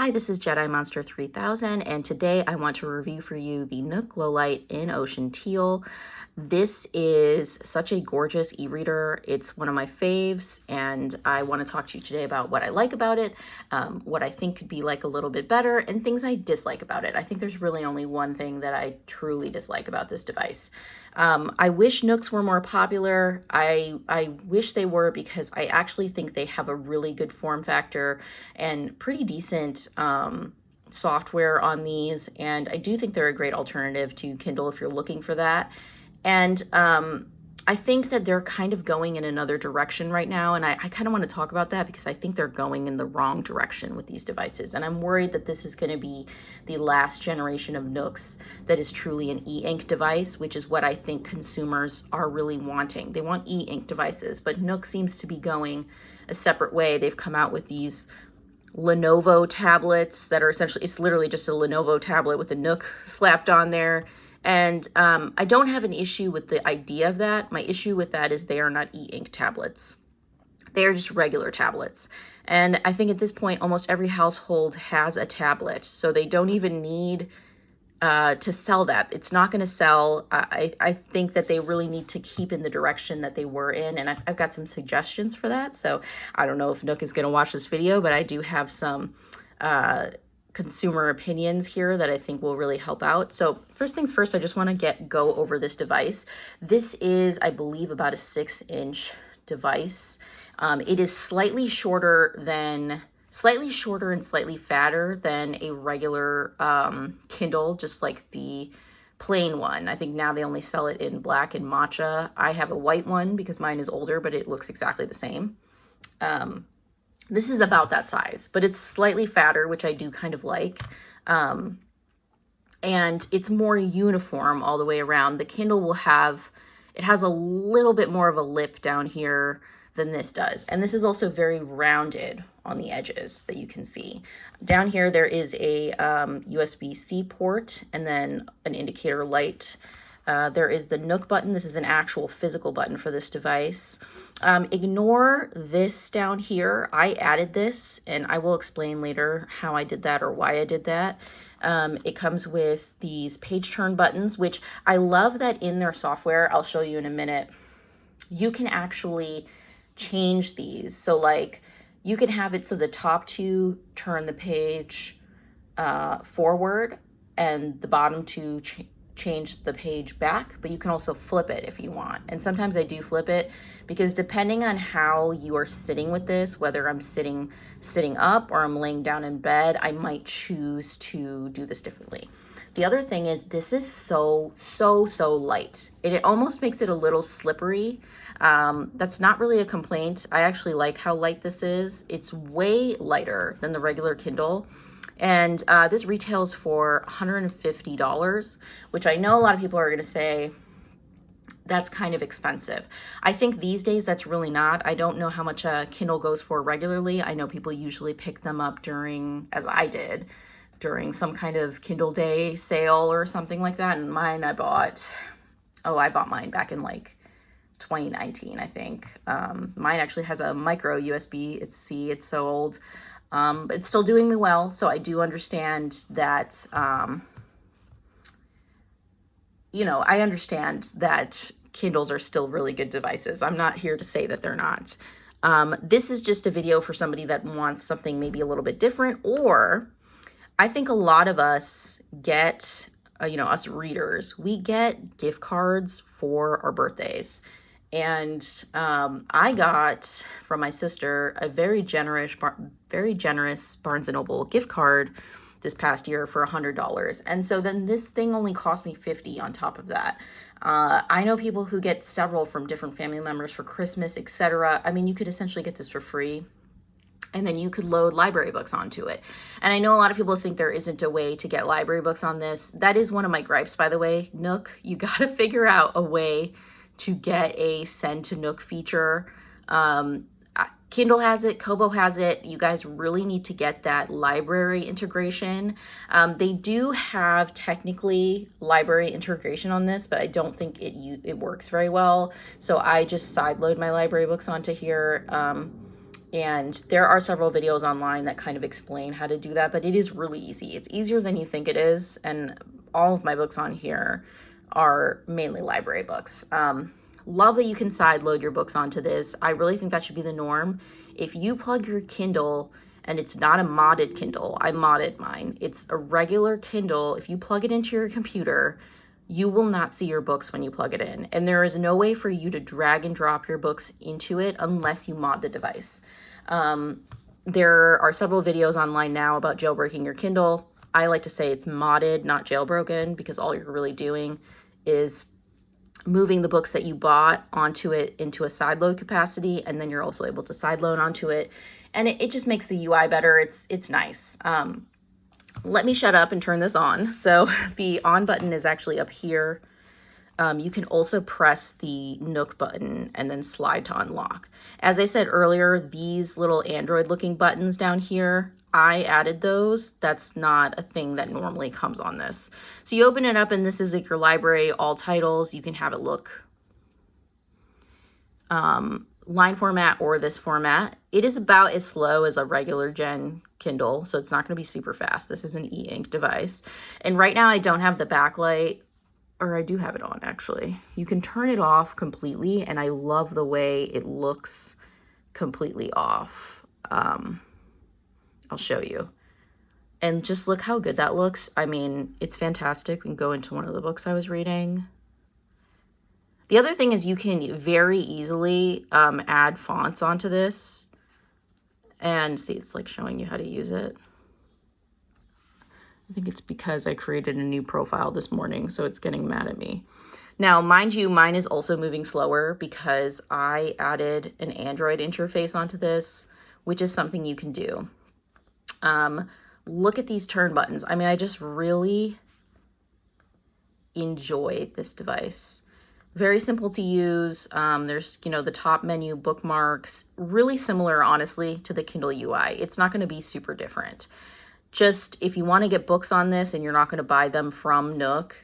Hi, this is Jedimonster3000, and today I want to review for you the Nook Glowlight in Ocean Teal. This is such a gorgeous e-reader. It's one of my faves, and I want to talk to you today about what I like about it, what I think could be like a little bit better, and things I dislike about it. I think there's really only one thing that I truly dislike about this device. I wish Nooks were more popular. I wish they were, because I actually think they have a really good form factor and pretty decent software on these. And I do think they're a great alternative to Kindle if you're looking for that. And I think that they're kind of going in another direction right now. And I kind of want to talk about that because I think they're going in the wrong direction with these devices. And I'm worried that this is going to be the last generation of Nooks that is truly an e-ink device, which is what I think consumers are really wanting. They want e-ink devices, but Nook seems to be going a separate way. They've come out with these Lenovo tablets that are essentially, it's literally just a Lenovo tablet with a Nook slapped on there. And I don't have an issue with the idea of that. My issue with that is they are not e-ink tablets. They are just regular tablets. And I think at this point, almost every household has a tablet. So they don't even need to sell that. It's not going to sell. I think that they really need to keep in the direction that they were in. And I've got some suggestions for that. So I don't know if Nook is going to watch this video, but I do have some consumer opinions here that I think will really help out. So first things first, I just want to go over this device. This is, I believe, about a 6-inch device. It is slightly shorter and slightly fatter than a regular Kindle, just like the plain one. I think now they only sell it in black and matcha. I have a white one because mine is older, but it looks exactly the same. This is about that size, but it's slightly fatter, which I do kind of like. And it's more uniform all the way around. The Kindle it has a little bit more of a lip down here than this does. And this is also very rounded on the edges that you can see. Down here, there is a USB-C port and then an indicator light. There is the Nook button. This is an actual physical button for this device. Ignore this down here. I added this, and I will explain later how I did that or why I did that. It comes with these page turn buttons, which I love that in their software. I'll show you in a minute. You can actually change these. So like you can have it so the top two turn the page forward and the bottom two change the page back, but you can also flip it if you want. And sometimes I do flip it because depending on how you are sitting with this, whether I'm sitting up or I'm laying down in bed, I might choose to do this differently. The other thing is this is so light. It almost makes it a little slippery. That's not really a complaint. I actually like how light this is. It's way lighter than the regular Kindle. And this retails for $150, which I know a lot of people are going to say that's kind of expensive. I think these days that's really not. I don't know how much a Kindle goes for regularly. I know people usually pick them up during, as I did, during some kind of Kindle Day sale or something like that. And mine I bought mine back in like 2019, I think. Mine actually has a micro USB. It's so old. But it's still doing me well, so I do understand that, I understand that Kindles are still really good devices. I'm not here to say that they're not. This is just a video for somebody that wants something maybe a little bit different, or I think a lot of us get, us readers, we get gift cards for our birthdays. And I got from my sister a very generous Barnes & Noble gift card this past year for $100. And so then this thing only cost me $50 on top of that. I know people who get several from different family members for Christmas, etc. I mean, you could essentially get this for free. And then you could load library books onto it. And I know a lot of people think there isn't a way to get library books on this. That is one of my gripes, by the way. Nook, you got to figure out a way to get a send to Nook feature. Kindle has it, Kobo has it. You guys really need to get that library integration. They do have technically library integration on this, but I don't think it works very well. So I just sideload my library books onto here. And there are several videos online that kind of explain how to do that, but it is really easy. It's easier than you think it is. And all of my books on here are mainly library books. Love that you can side load your books onto this. I really think that should be the norm. If you plug your Kindle, and it's not a modded Kindle, I modded mine. It's a regular Kindle. If you plug it into your computer, you will not see your books when you plug it in. And there is no way for you to drag and drop your books into it unless you mod the device. There are several videos online now about jailbreaking your Kindle. I like to say it's modded, not jailbroken, because all you're really doing is moving the books that you bought onto it into a sideload capacity, and then you're also able to sideload onto it. And it just makes the UI better. It's nice. Let me shut up and turn this on. So the on button is actually up here. You can also press the Nook button and then slide to unlock. As I said earlier, these little Android looking buttons down here, I added those. That's not a thing that normally comes on this. So you open it up and this is like your library, all titles. You can have it look line format or this format. It is about as slow as a regular gen Kindle, so it's not going to be super fast. This is an e-ink device. And right now I don't have the backlight, or I do have it on actually. You can turn it off completely, and I love the way it looks completely off. I'll show you. And just look how good that looks. I mean, it's fantastic. We can go into one of the books I was reading. The other thing is you can very easily add fonts onto this. And see, it's like showing you how to use it. I think it's because I created a new profile this morning, so it's getting mad at me. Now, mind you, mine is also moving slower because I added an Android interface onto this, which is something you can do. Look at these turn buttons. I mean, I just really enjoy this device. Very simple to use. There's, you know, the top menu bookmarks, really similar, honestly, to the Kindle UI. It's not going to be super different. Just if you want to get books on this and you're not going to buy them from Nook,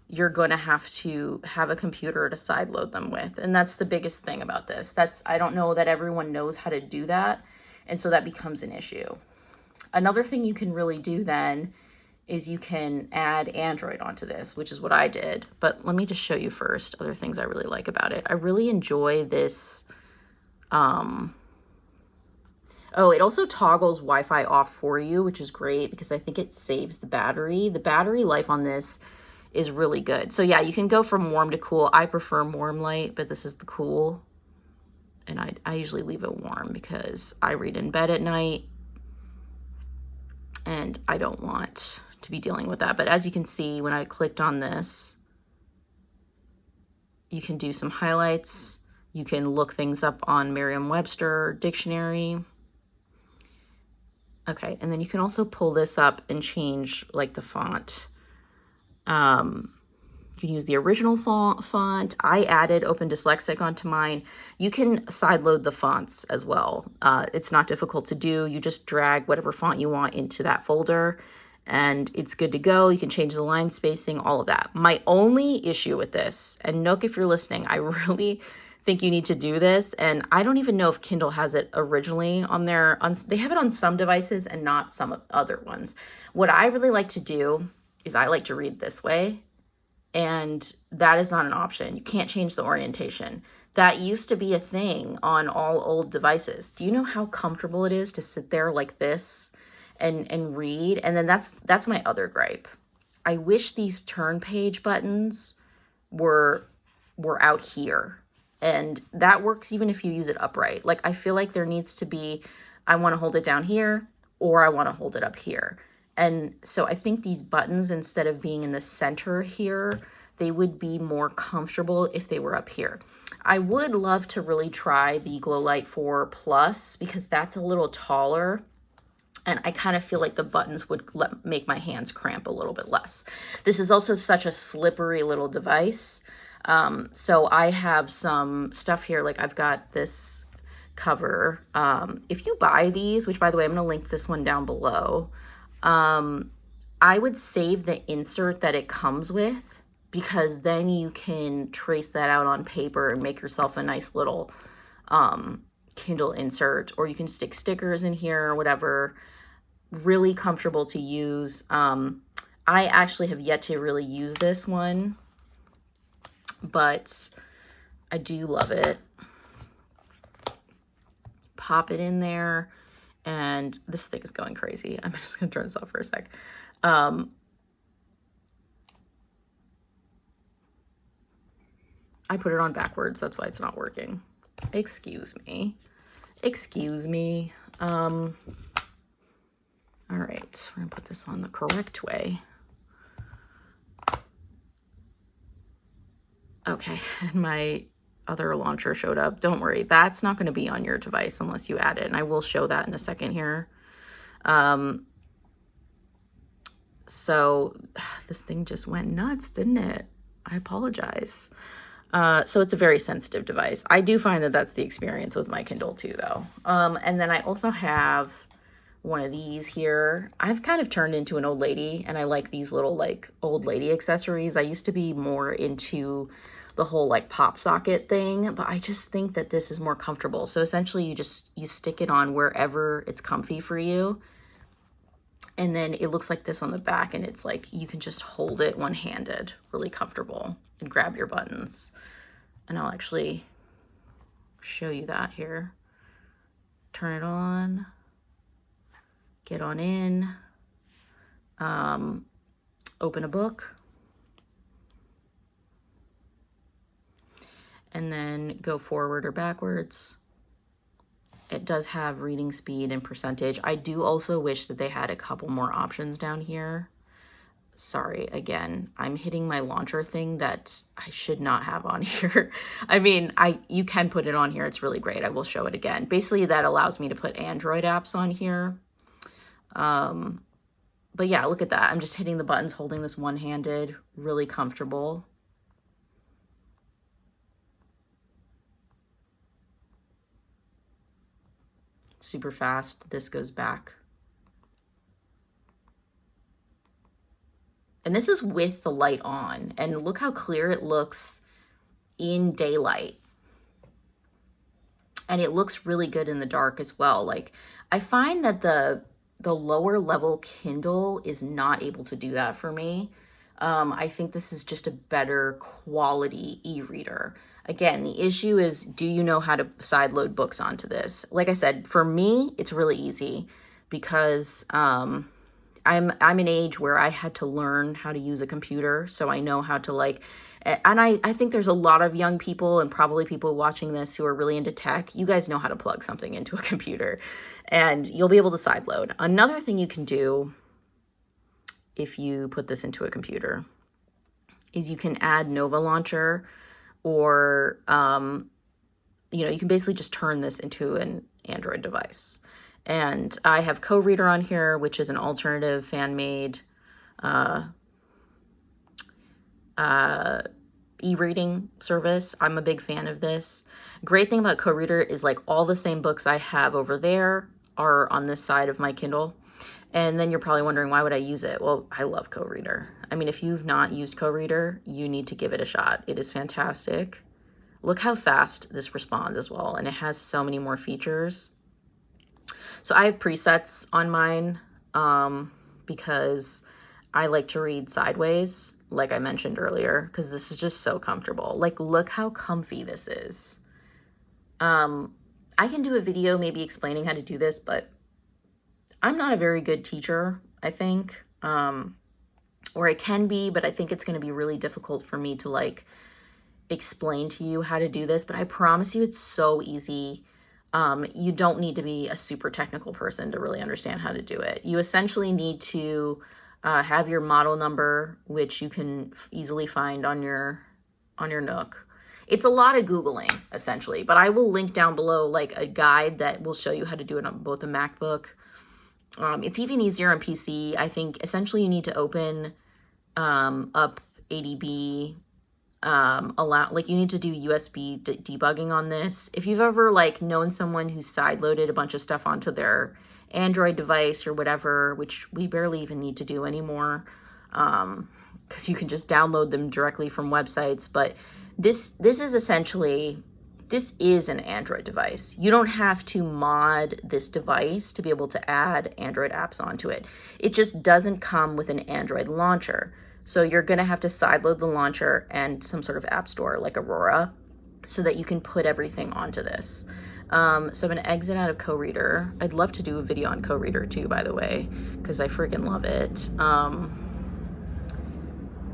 you're going to have a computer to sideload them with. And that's the biggest thing about this. I don't know that everyone knows how to do that. And so that becomes an issue. Another thing you can really do then is you can add Android onto this, which is what I did. But let me just show you first other things I really like about it. I really enjoy this. Oh, it also toggles Wi-Fi off for you, which is great because I think it saves the battery. The battery life on this is really good. So yeah, you can go from warm to cool. I prefer warm light, but this is the cool. And I usually leave it warm because I read in bed at night and I don't want to be dealing with that. But as you can see, when I clicked on this, you can do some highlights. You can look things up on Merriam-Webster dictionary. Okay, and then you can also pull this up and change like the font. You can use the original font. I added Open Dyslexic onto mine. You can sideload the fonts as well. It's not difficult to do. You just drag whatever font you want into that folder and it's good to go. You can change the line spacing, all of that. My only issue with this, and Nook, if you're listening, I really think you need to do this. And I don't even know if Kindle has it originally on their, they have it on some devices and not some other ones. What I really like to do is I like to read this way. And that is not an option. You can't change the orientation. That used to be a thing on all old devices. Do you know how comfortable it is to sit there like this and read? And then that's my other gripe. I wish these turn page buttons were out here. And that works even if you use it upright. Like, I feel like there needs to be, I want to hold it down here or I want to hold it up here. And so I think these buttons, instead of being in the center here, they would be more comfortable if they were up here. I would love to really try the Glowlight 4 Plus because that's a little taller. And I kind of feel like the buttons would make my hands cramp a little bit less. This is also such a slippery little device. So I have some stuff here, like I've got this cover. If you buy these, which by the way, I'm going to link this one down below. I would save the insert that it comes with because then you can trace that out on paper and make yourself a nice little Kindle insert, or you can stick stickers in here or whatever. Really comfortable to use. I actually have yet to really use this one, but I do love it. Pop it in there, and this thing is going crazy. I'm just gonna turn this off for a sec. I put it on backwards, that's why it's not working. Excuse me. Excuse me. All right, we're gonna put this on the correct way. Okay, and my other launcher showed up. Don't worry, that's not gonna be on your device unless you add it, and I will show that in a second here. So this thing just went nuts, didn't it? I apologize. So it's a very sensitive device. I do find that that's the experience with my Kindle too, though. And then I also have one of these here. I've kind of turned into an old lady, and I like these little like old lady accessories. I used to be more into the whole like pop socket thing, but I just think that this is more comfortable. So essentially you stick it on wherever it's comfy for you. And then it looks like this on the back, and it's like you can just hold it one-handed, really comfortable, and grab your buttons. And I'll actually show you that here. Turn it on, get on in, open a book, and then go forward or backwards. It does have reading speed and percentage. I do also wish that they had a couple more options down here. Sorry, again, I'm hitting my launcher thing that I should not have on here. I mean, you can put it on here. It's really great. I will show it again. Basically, that allows me to put Android apps on here. But yeah, look at that. I'm just hitting the buttons, holding this one-handed, really comfortable. Super fast. This goes back. And this is with the light on. And look how clear it looks in daylight. And it looks really good in the dark as well. Like, I find that the lower level Kindle is not able to do that for me. I think this is just a better quality e-reader. Again, the issue is, do you know how to sideload books onto this? Like I said, for me, it's really easy because I'm an age where I had to learn how to use a computer, so I know how to like, and I think there's a lot of young people and probably people watching this who are really into tech. You guys know how to plug something into a computer, and you'll be able to sideload. Another thing you can do if you put this into a computer is you can add Nova Launcher, or you know, you can basically just turn this into an Android device. And I have Co-Reader on here, which is an alternative fan-made e-reading service. I'm a big fan of this. Great thing about Co-Reader is like all the same books I have over there are on this side of my Kindle. And then you're probably wondering, why would I use it? Well, I love Co-Reader. I mean, if you've not used Co-Reader, you need to give it a shot. It is fantastic. Look how fast this responds as well. And it has so many more features. So I have presets on mine because I like to read sideways, like I mentioned earlier, because this is just so comfortable. Like, look how comfy this is. I can do a video maybe explaining how to do this, but I'm not a very good teacher, I think, or I can be, but I think it's going to be really difficult for me to like explain to you how to do this, but I promise you it's so easy. You don't need to be a super technical person to really understand how to do it. You essentially need to have your model number, which you can easily find on your Nook. It's a lot of Googling, essentially, but I will link down below like a guide that will show you how to do it on both a MacBook. It's even easier on PC. I think essentially you need to open up ADB, you need to do USB debugging on this. If you've ever like known someone who sideloaded a bunch of stuff onto their Android device or whatever, which we barely even need to do anymore, because you can just download them directly from websites. But this is essentially this is an Android device. You don't have to mod this device to be able to add Android apps onto it. It just doesn't come with an Android launcher. So you're gonna have to sideload the launcher and some sort of app store like Aurora so that you can put everything onto this. So I'm gonna exit out of Co-Reader. I'd love to do a video on Co-Reader too, by the way, because I freaking love it.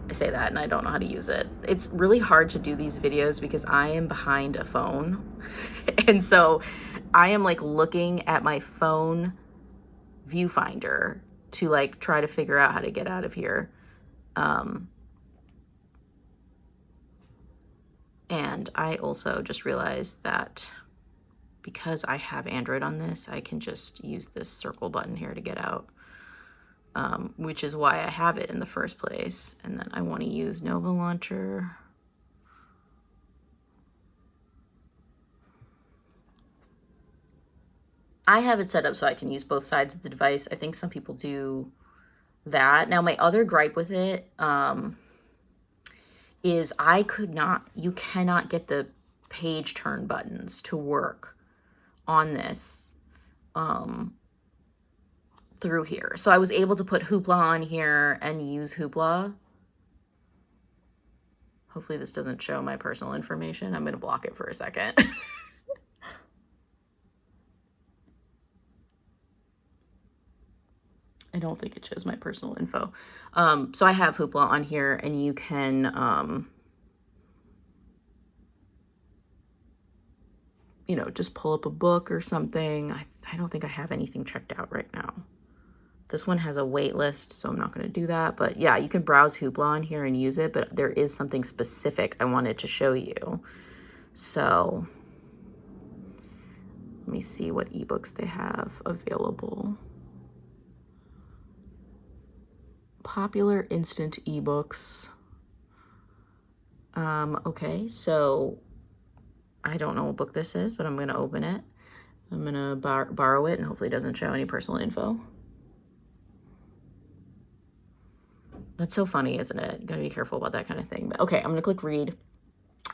I say that and I don't know how to use it. It's really hard to do these videos because I am behind a phone. And so I am like looking at my phone viewfinder to like try to figure out how to get out of here. And I also just realized that because I have Android on this, I can just use this circle button here to get out. Which is why I have it in the first place. And then I want to use Nova Launcher. I have it set up so I can use both sides of the device. I think some people do that. Now, my other gripe with it is you cannot get the page turn buttons to work on this. Through here. So I was able to put Hoopla on here and use Hoopla. Hopefully this doesn't show my personal information. I'm going to block it for a second. I don't think it shows my personal info. So I have Hoopla on here and you can, you know, just pull up a book or something. I don't think I have anything checked out right now. This one has a wait list, so I'm not going to do that. But yeah, you can browse Hoopla on here and use it, but there is something specific I wanted to show you. So let me see what ebooks they have available. Popular instant ebooks. Okay, so I don't know what book this is, but I'm going to open it. I'm going to borrow it, and hopefully it doesn't show any personal info. That's so funny, isn't it? You gotta be careful about that kind of thing. But okay, I'm gonna click read.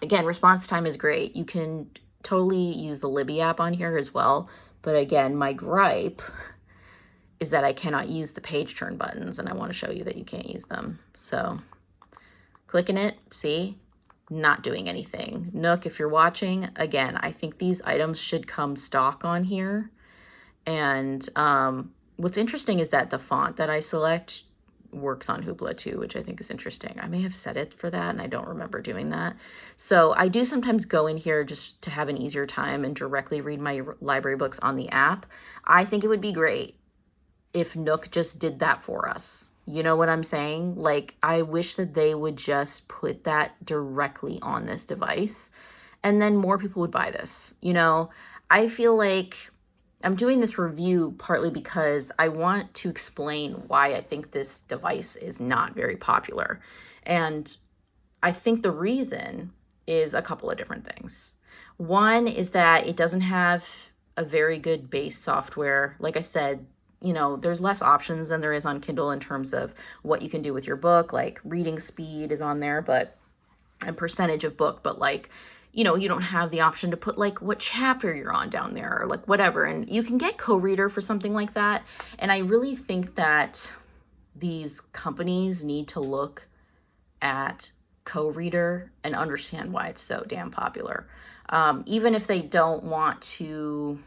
Again, response time is great. You can totally use the Libby app on here as well. But again, my gripe is that I cannot use the page turn buttons, and I want to show you that you can't use them. So clicking it, see, not doing anything. Nook, if you're watching, again, I think these items should come stock on here. And what's interesting is that the font that I select works on Hoopla too, which I think is interesting. I may have set it for that and I don't remember doing that. So I do sometimes go in here just to have an easier time and directly read my library books on the app. I think it would be great if Nook just did that for us. You know what I'm saying? Like, I wish that they would just put that directly on this device and then more people would buy this. You know, I feel like I'm doing this review partly because I want to explain why I think this device is not very popular. And I think the reason is a couple of different things. One is that it doesn't have a very good base software. Like I said, you know, there's less options than there is on Kindle in terms of what you can do with your book. Like reading speed is on there, but a percentage of book, but like, you know, you don't have the option to put like what chapter you're on down there or like whatever. And you can get Co-Reader for something like that. And I really think that these companies need to look at Co-Reader and understand why it's so damn popular. Even if they don't want to,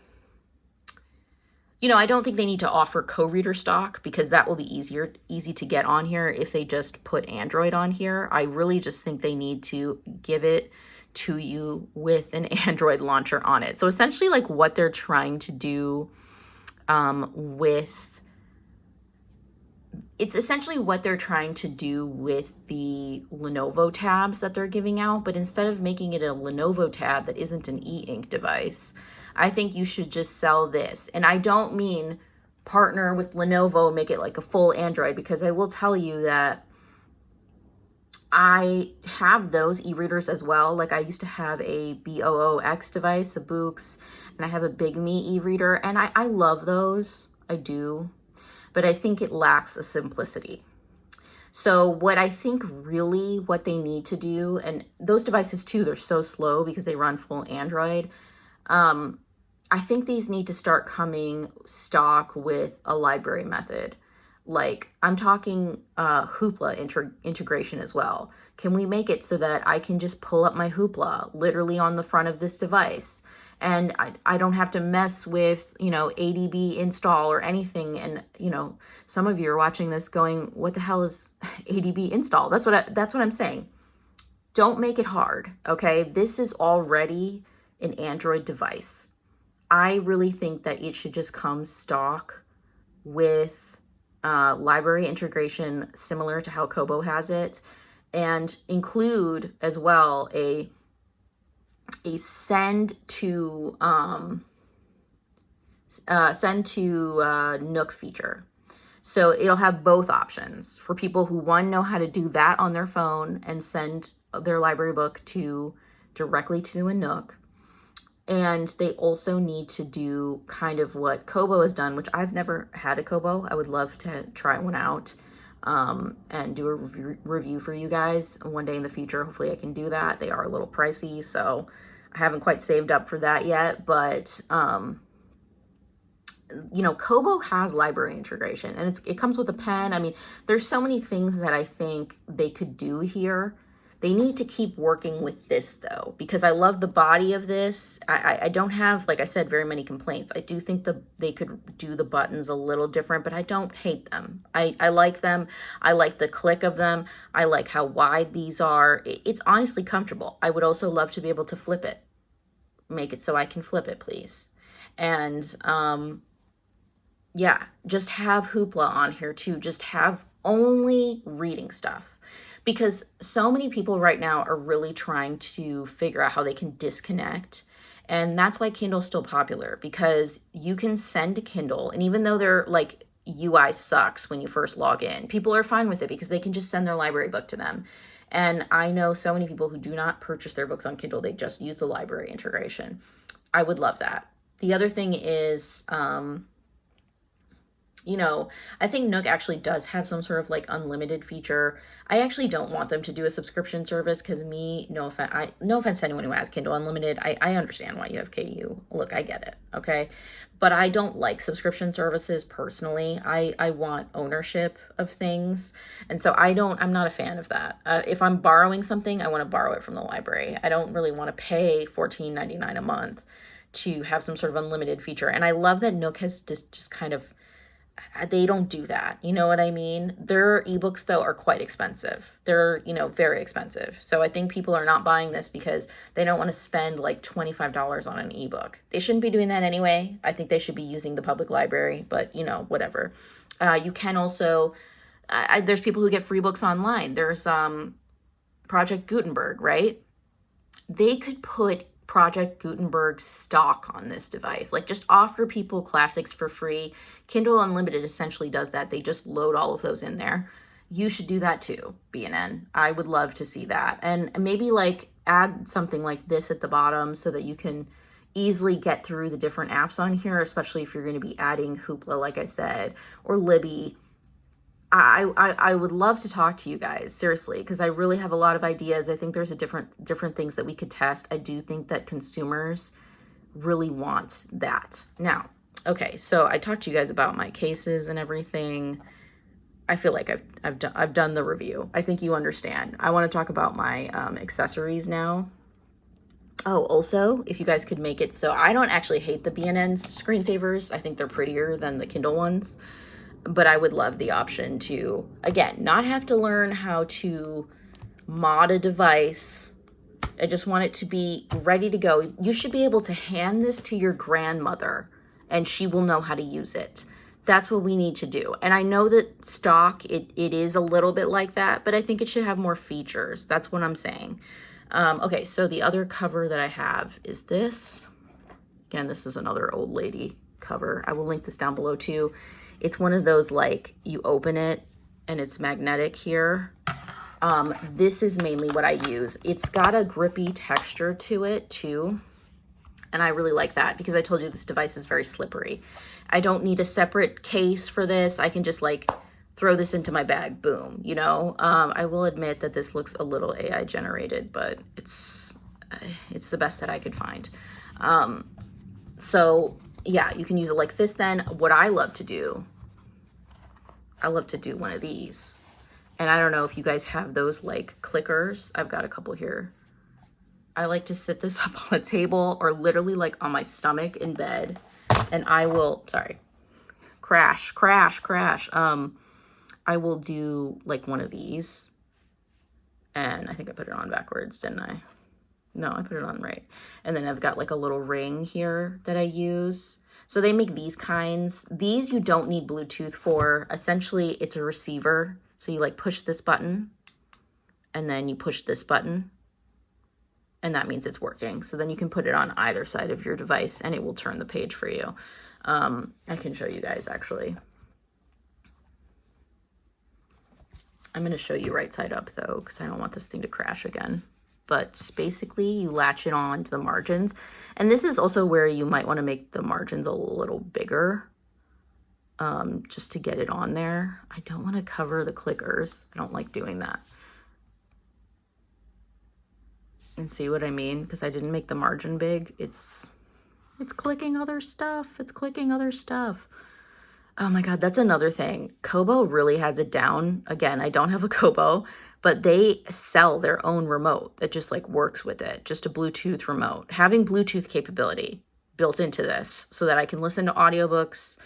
you know, I don't think they need to offer Co-Reader stock because that will be easy to get on here if they just put Android on here. I really just think they need to give it to you with an Android launcher on it. So essentially like what they're trying to do it's essentially what they're trying to do with the Lenovo tabs that they're giving out, but instead of making it a Lenovo tab that isn't an e-ink device, I think you should just sell this. And I don't mean partner with Lenovo and make it like a full Android, because I will tell you that I have those e-readers as well. Like I used to have a BOOX device, a Boox, and I have a Big Me e-reader, and I love those. I do. But I think it lacks a simplicity. So what I think really what they need to do, and those devices too, they're so slow because they run full Android. I think these need to start coming stock with a library method. Like I'm talking Hoopla integration as well. Can we make it so that I can just pull up my Hoopla literally on the front of this device? And I don't have to mess with, ADB install or anything. And, some of you are watching this going, what the hell is ADB install? That's what I'm saying. Don't make it hard, okay? This is already an Android device. I really think that it should just come stock with library integration similar to how Kobo has it, and include as well a send to Nook feature. So it'll have both options for people who, one, know how to do that on their phone and send their library book directly to a Nook. And they also need to do kind of what Kobo has done, which I've never had a Kobo. I would love to try one out and do a review for you guys one day in the future. Hopefully I can do that. They are a little pricey, so I haven't quite saved up for that yet. But, Kobo has library integration, and it comes with a pen. I mean, there's so many things that I think they could do here. They need to keep working with this, though, because I love the body of this. I don't have, like I said, very many complaints. I do think they could do the buttons a little different, but I don't hate them. I like them. I like the click of them. I like how wide these are. It's honestly comfortable. I would also love to be able to flip it. Make it so I can flip it, please. And, yeah, just have Hoopla on here, too. Just have only reading stuff. Because so many people right now are really trying to figure out how they can disconnect. And that's why Kindle's still popular, because you can send to Kindle. And even though their UI sucks when you first log in, people are fine with it because they can just send their library book to them. And I know so many people who do not purchase their books on Kindle. They just use the library integration. I would love that. The other thing is, I think Nook actually does have some sort of unlimited feature. I actually don't want them to do a subscription service because no offense to anyone who has Kindle Unlimited. I understand why you have KU. Look, I get it, okay? But I don't like subscription services personally. I want ownership of things. And so I'm not a fan of that. If I'm borrowing something, I want to borrow it from the library. I don't really want to pay $14.99 a month to have some sort of unlimited feature. And I love that Nook has just kind of, they don't do that. You know what I mean? Their ebooks, though, are quite expensive. They're, very expensive. So I think people are not buying this because they don't want to spend $25 on an ebook. They shouldn't be doing that anyway. I think they should be using the public library, but, whatever. You can also, there's people who get free books online. There's Project Gutenberg, right? They could put Project Gutenberg stock on this device. Just offer people classics for free. Kindle Unlimited essentially does that. They just load all of those in there. You should do that too, BNN. I would love to see that. And maybe add something like this at the bottom so that you can easily get through the different apps on here, especially if you're going to be adding Hoopla, like I said, or Libby. I would love to talk to you guys, seriously, because I really have a lot of ideas. I think there's different things that we could test. I do think that consumers really want that. Now, okay, so I talked to you guys about my cases and everything. I feel like I've done the review. I think you understand. I want to talk about my accessories now. Oh, also, if you guys could make it so I don't actually hate the BNN screensavers. I think they're prettier than the Kindle ones. But I would love the option to, again, not have to learn how to mod a device. I just want it to be ready to go. You should be able to hand this to your grandmother and she will know how to use it. That's what we need to do. And I know that stock, it is a little bit like that, but I think it should have more features. That's what I'm saying. Okay, so the other cover that I have is this. Again, this is another old lady cover. I will link this down below too. It's one of those, you open it and it's magnetic here. This is mainly what I use. It's got a grippy texture to it too. And I really like that because I told you this device is very slippery. I don't need a separate case for this. I can just throw this into my bag, boom, you know. I will admit that this looks a little AI generated, but it's the best that I could find. So yeah, you can use it like this. Then what I love to do one of these. And I don't know if you guys have those like clickers. I've got a couple here. I like to sit this up on a table or literally like on my stomach in bed, and I will, sorry, crash. I will do like one of these, and I think I put it on backwards, didn't I? No, I put it on right. And then I've got like a little ring here that I use. So they make these kinds. These you don't need Bluetooth for. Essentially, it's a receiver. So you like push this button, and then you push this button, and that means it's working. So then you can put it on either side of your device, and it will turn the page for you. I can show you guys, actually. I'm going to show you right side up, though, because I don't want this thing to crash again. But basically, you latch it on to the margins. And this is also where you might want to make the margins a little bigger, just to get it on there. I don't want to cover the clickers. I don't like doing that. And see what I mean? Because I didn't make the margin big. It's clicking other stuff. It's clicking other stuff. Oh my God, that's another thing. Kobo really has it down. Again, I don't have a Kobo, but they sell their own remote that just like works with it. Just a Bluetooth remote. Having Bluetooth capability built into this so that I can listen to audiobooks.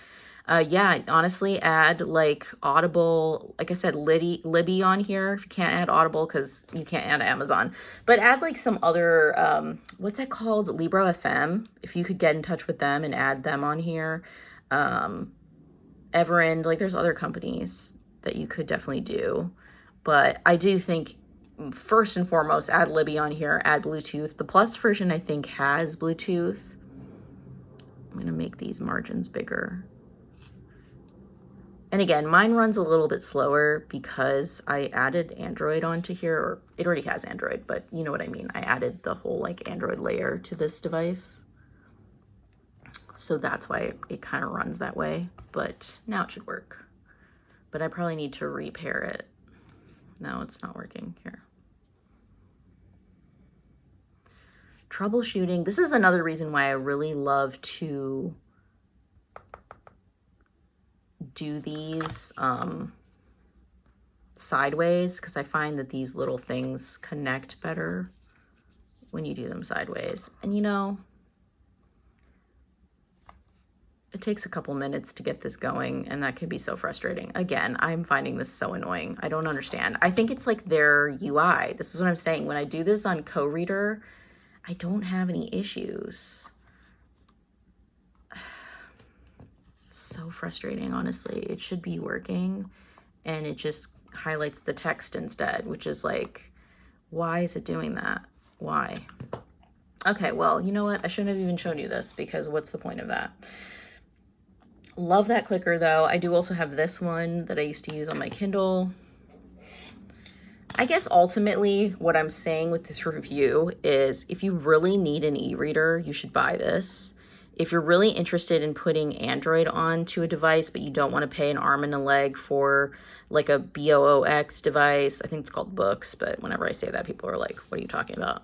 Yeah, honestly, add like Audible, like I said, Libby on here if you can't add Audible because you can't add Amazon. But add like some other, what's that called? Libro FM. If you could get in touch with them and add them on here. Everend, like there's other companies that you could definitely do. But I do think first and foremost, add Libby on here, add Bluetooth. The Plus version I think has Bluetooth. I'm going to make these margins bigger. And again, mine runs a little bit slower because I added Android onto here, or it already has Android, but you know what I mean. I added the whole like Android layer to this device. So that's why it kind of runs that way, but now it should work. But I probably need to repair it. No, it's not working here. Troubleshooting. This is another reason why I really love to do these sideways, because I find that these little things connect better when you do them sideways. And you know, it takes a couple minutes to get this going, and that can be so frustrating. Again, I'm finding this so annoying. I don't understand. I think it's like their UI. This is what I'm saying. When I do this on co-reader, I don't have any issues. So frustrating, honestly. It should be working, and it just highlights the text instead, which is like, why is it doing that? Why? Okay, well, you know what? I shouldn't have even shown you this, because what's the point of that? Love that clicker, though. I do also have this one that I used to use on my Kindle. I guess ultimately what I'm saying with this review is if you really need an e-reader, you should buy this. If you're really interested in putting Android onto a device, but you don't want to pay an arm and a leg for like a BOOX device, I think it's called Books, but whenever I say that, people are like, what are you talking about?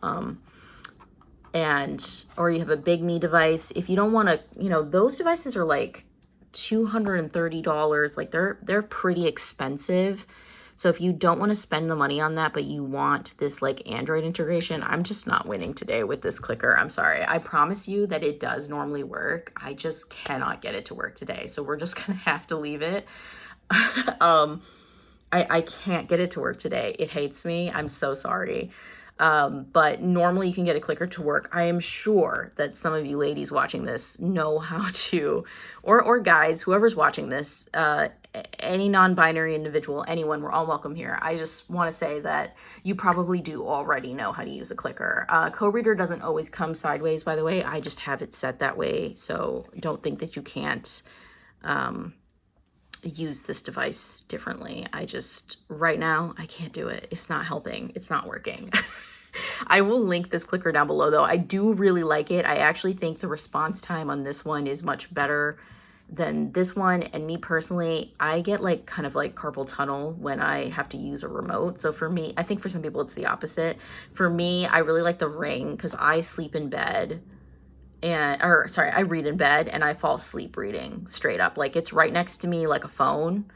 Or you have a Big Me device. If you don't want to, you know, those devices are like $230. Like they're pretty expensive. So if you don't want to spend the money on that, but you want this like Android integration, I'm just not winning today with this clicker. I'm sorry. I promise you that it does normally work. I just cannot get it to work today. So we're just going to have to leave it. I can't get it to work today. It hates me. I'm so sorry. But normally you can get a clicker to work. I am sure that some of you ladies watching this know how to, or guys, whoever's watching this, any non-binary individual, anyone, we're all welcome here. I just want to say that you probably do already know how to use a clicker. Co-reader doesn't always come sideways, by the way. I just have it set that way. So don't think that you can't use this device differently. Right now, I can't do it. It's not helping. It's not working. I will link this clicker down below, though. I do really like it. I actually think the response time on this one is much better than this one. And me personally, I get like kind of like carpal tunnel when I have to use a remote. So for me, I think for some people it's the opposite. For me, I really like the Ring because I sleep in bed or sorry, I read in bed and I fall asleep reading straight up. Like it's right next to me like a phone.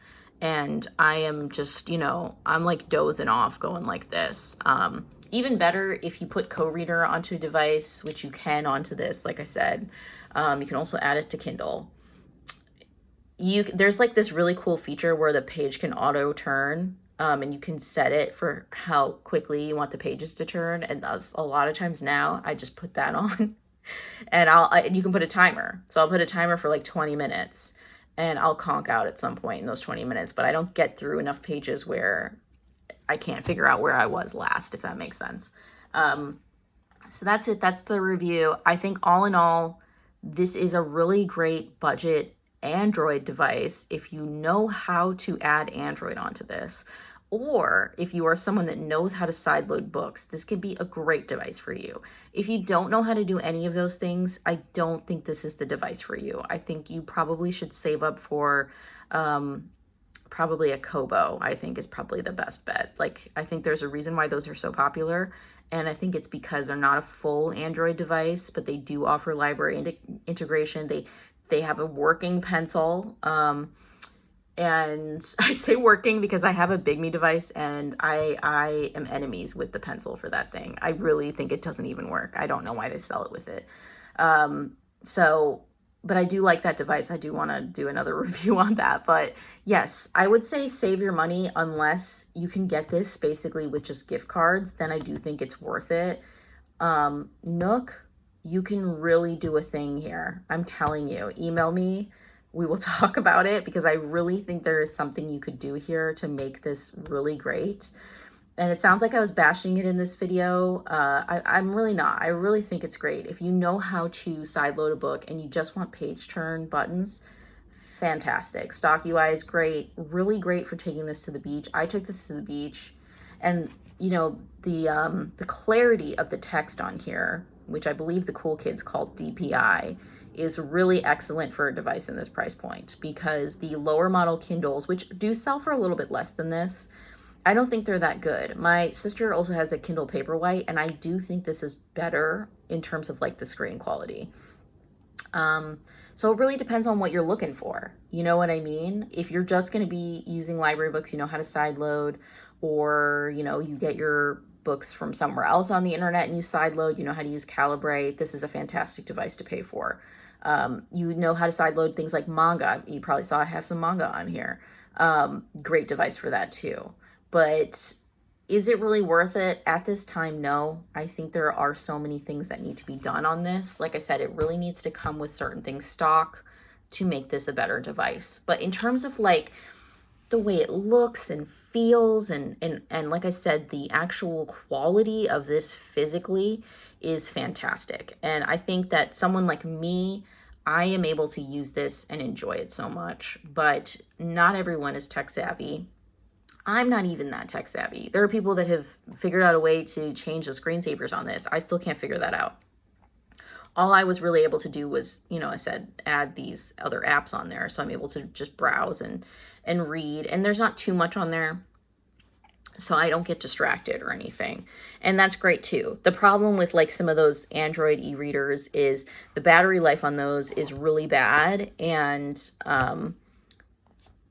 And I am just, I'm like dozing off going like this. Even better if you put co-reader onto a device, which you can onto this, like I said. You can also add it to Kindle. There's like this really cool feature where the page can auto turn, and you can set it for how quickly you want the pages to turn. And that's a lot of times now I just put that on and you can put a timer. So I'll put a timer for like 20 minutes and I'll conk out at some point in those 20 minutes, but I don't get through enough pages where I can't figure out where I was last, if that makes sense. So that's it. That's the review. I think all in all, this is a really great budget Android device if you know how to add Android onto this. Or if you are someone that knows how to sideload books, this could be a great device for you. If you don't know how to do any of those things, I don't think this is the device for you. I think you probably should save up for probably a Kobo, I think is probably the best bet. Like, I think there's a reason why those are so popular. And I think it's because they're not a full Android device, but they do offer library integration. They have a working pencil. And I say working because I have a Big Me device and I am enemies with the pencil for that thing. I really think it doesn't even work. I don't know why they sell it with it. But I do like that device. I do want to do another review on that. But yes, I would say save your money unless you can get this basically with just gift cards. Then I do think it's worth it. Nook, you can really do a thing here. I'm telling you, email me. We will talk about it because I really think there is something you could do here to make this really great. And it sounds like I was bashing it in this video. I'm really not. I really think it's great. If you know how to sideload a book and you just want page turn buttons, fantastic. Stock UI is great. Really great for taking this to the beach. I took this to the beach, and the clarity of the text on here, which I believe the cool kids called DPI, is really excellent for a device in this price point, because the lower model Kindles, which do sell for a little bit less than this, I don't think they're that good. My sister also has a Kindle Paperwhite, and I do think this is better in terms of like the screen quality. So it really depends on what you're looking for. You know what I mean? If you're just going to be using library books, you know how to sideload, or, you get your books from somewhere else on the internet and you sideload, you know how to use Calibrate, this is a fantastic device to pay for. You know how to sideload things like manga. You probably saw I have some manga on here. Great device for that too. But is it really worth it at this time? No. I think there are so many things that need to be done on this. Like I said, it really needs to come with certain things stock to make this a better device. But in terms of like the way it looks and feels and like I said, the actual quality of this physically is fantastic. And I think that someone like me, I am able to use this and enjoy it so much, but not everyone is tech savvy. I'm not even that tech savvy. There are people that have figured out a way to change the screensavers on this. I still can't figure that out. All I was really able to do was, I said, add these other apps on there. So I'm able to just browse and read. And there's not too much on there, so I don't get distracted or anything. And that's great too. The problem with like some of those Android e-readers is the battery life on those is really bad. And,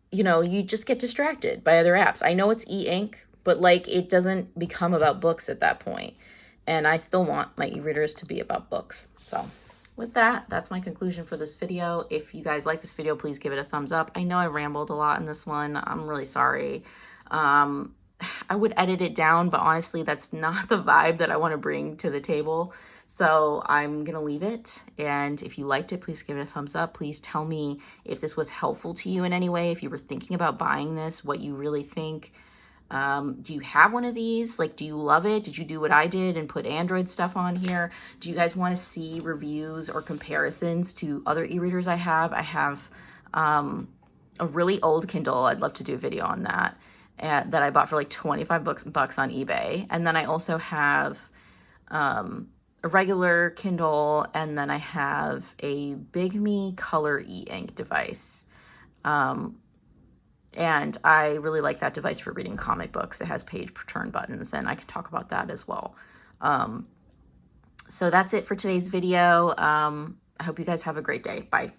you just get distracted by other apps. I know it's e-ink, but like it doesn't become about books at that point. And I still want my e-readers to be about books. So with that, that's my conclusion for this video. If you guys like this video, please give it a thumbs up. I know I rambled a lot in this one. I'm really sorry. I would edit it down, but honestly, that's not the vibe that I want to bring to the table. So I'm going to leave it. And if you liked it, please give it a thumbs up. Please tell me if this was helpful to you in any way. If you were thinking about buying this, what you really think. Do you have one of these? Like, do you love it? Did you do what I did and put Android stuff on here? Do you guys want to see reviews or comparisons to other e-readers I have? I have a really old Kindle. I'd love to do a video on that. That I bought for like 25 bucks on eBay. And then I also have a regular Kindle, and then I have a Big Me Color e-ink device. And I really like that device for reading comic books. It has page turn buttons, and I can talk about that as well. So that's it for today's video. I hope you guys have a great day. Bye.